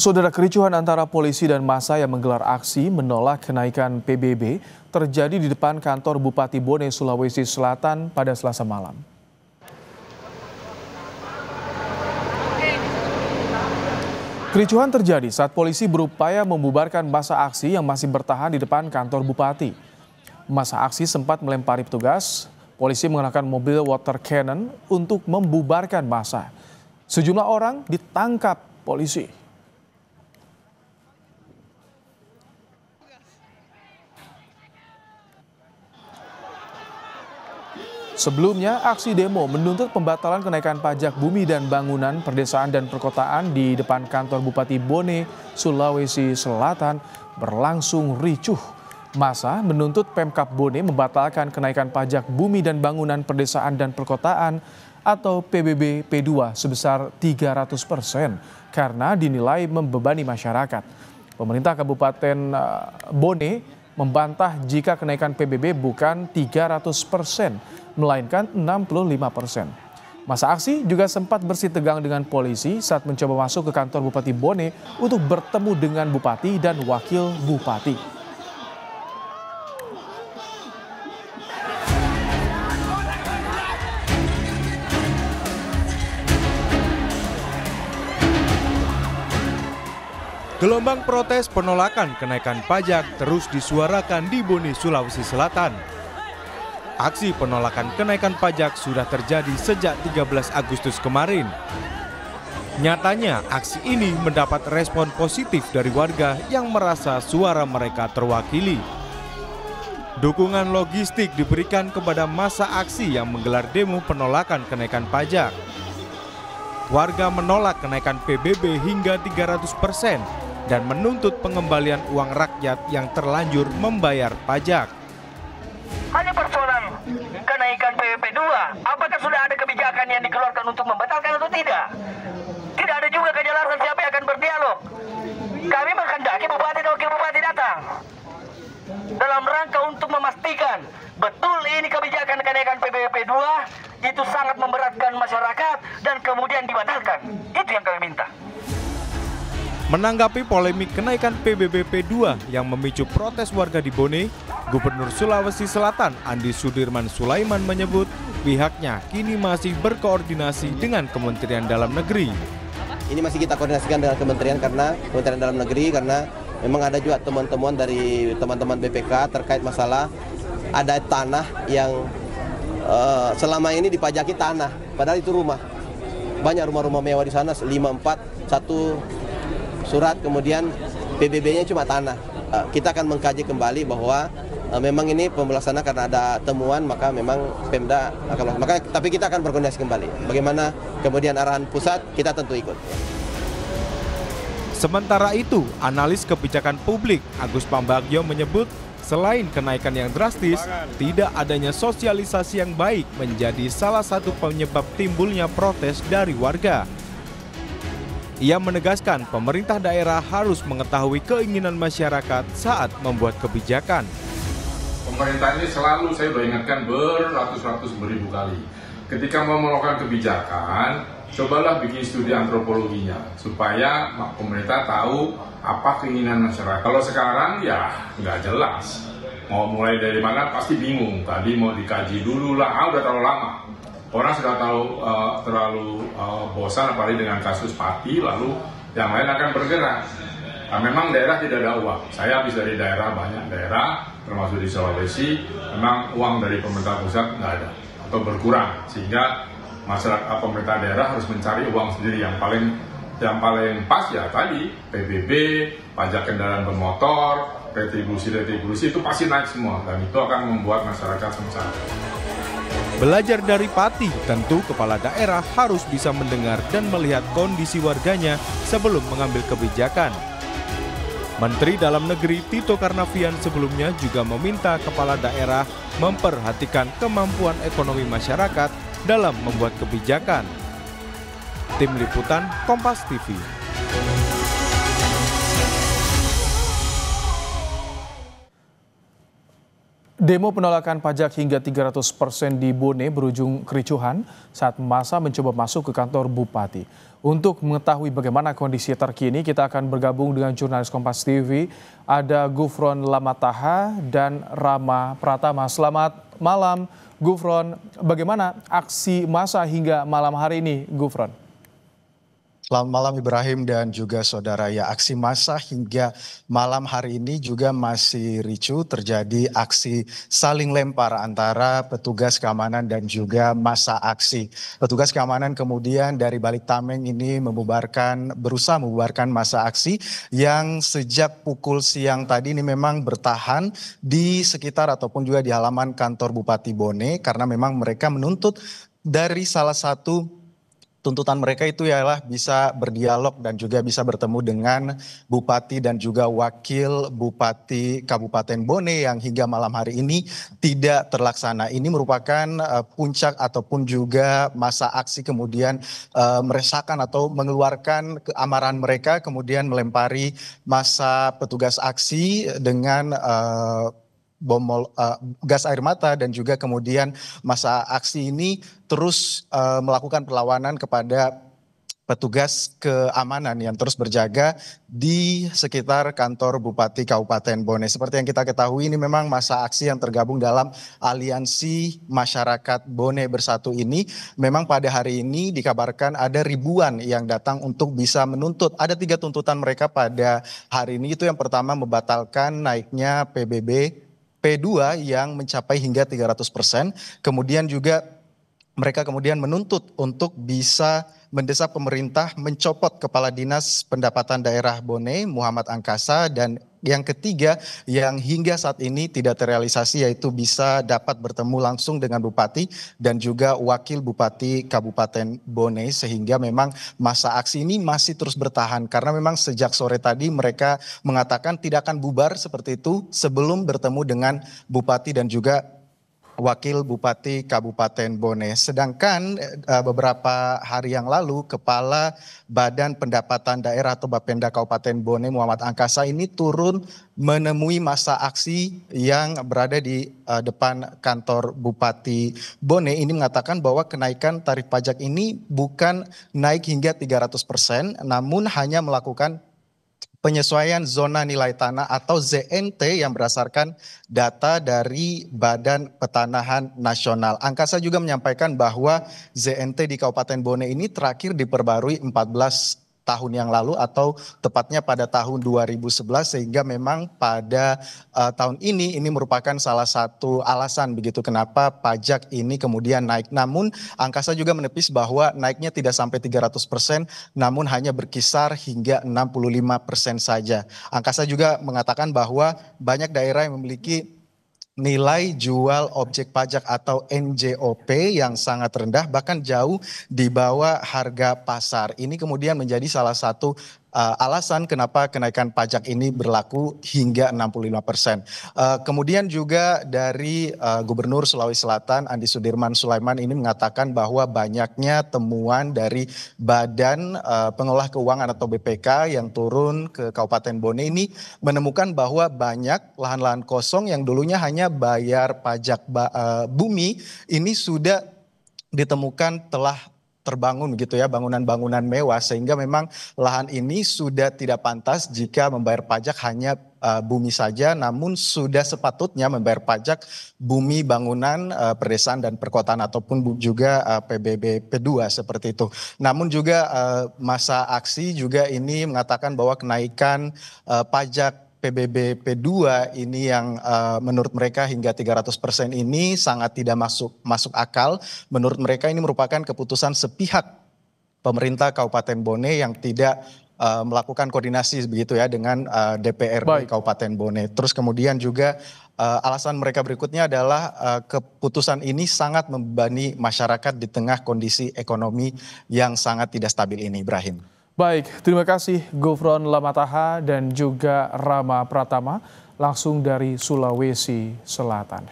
Saudara, kericuhan antara polisi dan massa yang menggelar aksi menolak kenaikan PBB terjadi di depan kantor Bupati Bone, Sulawesi Selatan pada Selasa malam. Kericuhan terjadi saat polisi berupaya membubarkan massa aksi yang masih bertahan di depan kantor Bupati. Massa aksi sempat melempari petugas, polisi mengenakan mobil water cannon untuk membubarkan massa. Sejumlah orang ditangkap polisi. Sebelumnya, aksi demo menuntut pembatalan kenaikan pajak bumi dan bangunan, perdesaan dan perkotaan di depan kantor Bupati Bone, Sulawesi Selatan berlangsung ricuh. Massa menuntut Pemkab Bone membatalkan kenaikan pajak bumi dan bangunan, perdesaan dan perkotaan atau PBB P2 sebesar 300% karena dinilai membebani masyarakat. Pemerintah Kabupaten Bone membantah jika kenaikan PBB bukan 300%, melainkan 65%. Massa aksi juga sempat bersih tegang dengan polisi saat mencoba masuk ke kantor Bupati Bone untuk bertemu dengan Bupati dan Wakil Bupati. Gelombang protes penolakan kenaikan pajak terus disuarakan di Bone, Sulawesi Selatan. Aksi penolakan kenaikan pajak sudah terjadi sejak 13 Agustus kemarin. Nyatanya, aksi ini mendapat respon positif dari warga yang merasa suara mereka terwakili. Dukungan logistik diberikan kepada massa aksi yang menggelar demo penolakan kenaikan pajak. Warga menolak kenaikan PBB hingga 300% dan menuntut pengembalian uang rakyat yang terlanjur membayar pajak. Hanya persoalan kenaikan PBB 2, apakah sudah ada kebijakan yang dikeluarkan untuk membatalkan atau tidak? Tidak ada juga kejelasan siapa yang akan berdialog. Kami menghendaki Bupati dan Wakil Bupati datang dalam rangka untuk memastikan betul ini kebijakan kenaikan PBB 2 itu sangat memberatkan masyarakat dan kemudian dibatalkan. Itu yang kami minta. Menanggapi polemik kenaikan PBB P2 yang memicu protes warga di Bone, Gubernur Sulawesi Selatan Andi Sudirman Sulaiman menyebut pihaknya kini masih berkoordinasi dengan Kementerian Dalam Negeri. Ini masih kita koordinasikan dengan Kementerian Dalam Negeri karena memang ada juga temuan-temuan dari teman-teman BPK terkait masalah ada tanah yang selama ini dipajaki tanah, padahal itu rumah. Banyak rumah-rumah mewah di sana, 541 surat, kemudian PBB-nya cuma tanah. Kita akan mengkaji kembali bahwa memang ini pembelasana karena ada temuan, maka memang Pemda akan tapi kita akan berkoordinasi kembali. Bagaimana kemudian arahan pusat, kita tentu ikut. Sementara itu, analis kebijakan publik Agus Pambagio menyebut selain kenaikan yang drastis, tidak adanya sosialisasi yang baik menjadi salah satu penyebab timbulnya protes dari warga. Ia menegaskan pemerintah daerah harus mengetahui keinginan masyarakat saat membuat kebijakan. Pemerintah ini selalu saya sudah ingatkan beratus-ratus beribu kali. Ketika mau melakukan kebijakan, cobalah bikin studi antropologinya supaya pemerintah tahu apa keinginan masyarakat. Kalau sekarang ya nggak jelas. Mau mulai dari mana pasti bingung. Tadi mau dikaji dulu lah, udah terlalu lama. Orang sudah terlalu bosan apalagi dengan kasus Pati, lalu yang lain akan bergerak. Nah, memang daerah tidak ada uang. Saya habis dari daerah, banyak daerah, termasuk di Sulawesi, memang uang dari pemerintah pusat nggak ada atau berkurang, sehingga masyarakat pemerintah daerah harus mencari uang sendiri yang paling pas ya tadi PBB, pajak kendaraan bermotor, retribusi itu pasti naik semua dan itu akan membuat masyarakat sengsara. Belajar dari Pati, tentu kepala daerah harus bisa mendengar dan melihat kondisi warganya sebelum mengambil kebijakan. Menteri Dalam Negeri Tito Karnavian sebelumnya juga meminta kepala daerah memperhatikan kemampuan ekonomi masyarakat dalam membuat kebijakan. Tim Liputan Kompas TV. Demo penolakan pajak hingga 300% di Bone berujung kericuhan saat massa mencoba masuk ke kantor Bupati. Untuk mengetahui bagaimana kondisi terkini, kita akan bergabung dengan jurnalis Kompas TV. Ada Gufron Lamataha dan Rama Pratama. Selamat malam, Gufron. Bagaimana aksi massa hingga malam hari ini, Gufron? Selamat malam Ibrahim dan juga saudara. Ya, aksi massa hingga malam hari ini juga masih ricu, terjadi aksi saling lempar antara petugas keamanan dan juga massa aksi. Petugas keamanan kemudian dari balik tameng ini berusaha membubarkan massa aksi yang sejak pukul siang tadi ini memang bertahan di sekitar ataupun juga di halaman kantor Bupati Bone, karena memang mereka menuntut dari salah satu tuntutan mereka itu ialah bisa berdialog dan juga bisa bertemu dengan Bupati dan juga Wakil Bupati Kabupaten Bone yang hingga malam hari ini tidak terlaksana. Ini merupakan puncak ataupun juga masa aksi kemudian meresahkan atau mengeluarkan keamarahan mereka, kemudian melempari massa petugas aksi dengan gas air mata, dan juga kemudian massa aksi ini terus melakukan perlawanan kepada petugas keamanan yang terus berjaga di sekitar kantor Bupati Kabupaten Bone. Seperti yang kita ketahui, ini memang massa aksi yang tergabung dalam Aliansi Masyarakat Bone Bersatu ini. Memang pada hari ini dikabarkan ada ribuan yang datang untuk bisa menuntut. Ada 3 tuntutan mereka pada hari ini. Itu yang pertama, membatalkan naiknya PBB P2 yang mencapai hingga 300%. Kemudian juga mereka kemudian menuntut untuk bisa mendesak pemerintah mencopot Kepala Dinas Pendapatan Daerah Bone, Muhammad Angkasa, dan yang ketiga yang hingga saat ini tidak terrealisasi, yaitu bisa dapat bertemu langsung dengan Bupati dan juga Wakil Bupati Kabupaten Bone, sehingga memang masa aksi ini masih terus bertahan karena memang sejak sore tadi mereka mengatakan tidak akan bubar seperti itu sebelum bertemu dengan Bupati dan juga Wakil Bupati Kabupaten Bone. Sedangkan beberapa hari yang lalu Kepala Badan Pendapatan Daerah atau Bapenda Kabupaten Bone, Muhammad Angkasa, ini turun menemui massa aksi yang berada di depan kantor Bupati Bone. Ini mengatakan bahwa kenaikan tarif pajak ini bukan naik hingga 300%, namun hanya melakukan penyesuaian zona nilai tanah atau ZNT yang berdasarkan data dari Badan Petanahan Nasional. Angkasa juga menyampaikan bahwa ZNT di Kabupaten Bone ini terakhir diperbarui 14 tahun yang lalu atau tepatnya pada tahun 2011, sehingga memang pada tahun ini merupakan salah satu alasan begitu kenapa pajak ini kemudian naik. Namun Angkasa juga menepis bahwa naiknya tidak sampai 300%, namun hanya berkisar hingga 65% saja. Angkasa juga mengatakan bahwa banyak daerah yang memiliki nilai jual objek pajak atau NJOP yang sangat rendah, bahkan jauh di bawah harga pasar. Ini kemudian menjadi salah satu alasan kenapa kenaikan pajak ini berlaku hingga 65%. Kemudian juga dari Gubernur Sulawesi Selatan Andi Sudirman Sulaiman ini mengatakan bahwa banyaknya temuan dari Badan Pengelola Keuangan atau BPK yang turun ke Kabupaten Bone ini menemukan bahwa banyak lahan-lahan kosong yang dulunya hanya bayar pajak bumi ini sudah ditemukan telah terbangun gitu ya, bangunan-bangunan mewah, sehingga memang lahan ini sudah tidak pantas jika membayar pajak hanya bumi saja, namun sudah sepatutnya membayar pajak bumi, bangunan, perdesaan dan perkotaan ataupun juga PBB P2 seperti itu. Namun juga massa aksi juga ini mengatakan bahwa kenaikan pajak PBB P2 ini yang menurut mereka hingga 300% ini sangat tidak masuk akal. Menurut mereka ini merupakan keputusan sepihak pemerintah Kabupaten Bone yang tidak melakukan koordinasi begitu ya dengan DPRD Kabupaten Bone. Terus kemudian juga alasan mereka berikutnya adalah keputusan ini sangat membebani masyarakat di tengah kondisi ekonomi yang sangat tidak stabil ini, Ibrahim. Baik, terima kasih Gufron Lamataha dan juga Rama Pratama langsung dari Sulawesi Selatan.